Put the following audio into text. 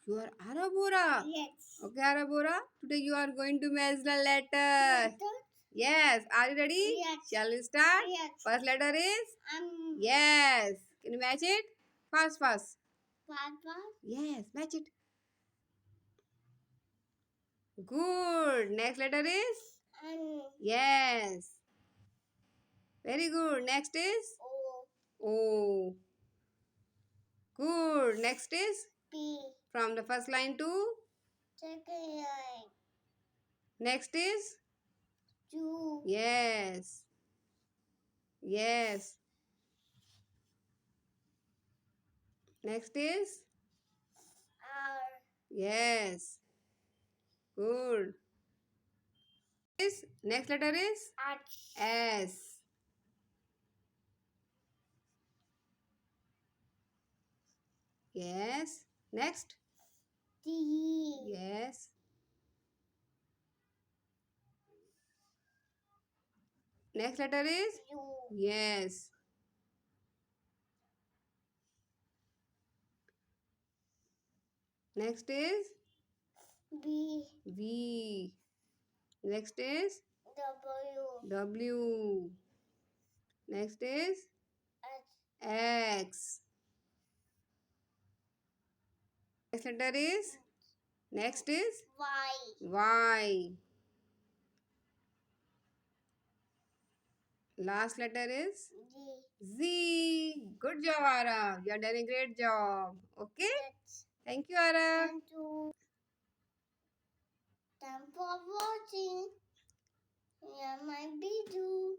You are Arabora. Yes. Okay, Arabora. Today you are going to match the letter. Letter? Yes. Are you ready? Yes. Shall we start? Yes. First letter is? Um. Yes. Can you match it? Fast, fast. Papa. Yes, match it. Good. Next letter is? Yes. Very good. Next is? O. O. Good. Next is? P. From the first line to? Second line. Next is? Q. Yes. Yes. Next is? R. Yes. Good. Next letter is? H. S. Yes. Next? D. Yes. Next letter is? U. Yes. Next is? B. V. Next is? W. W. Next is? H. X. Next letter is? Next is? Y. Y. Last letter is? D. Z. Good job, Aarav. You have done a great job. Okay? That's Thank you, Aarav. Thank you. Thanks for watching. Yeah, my video.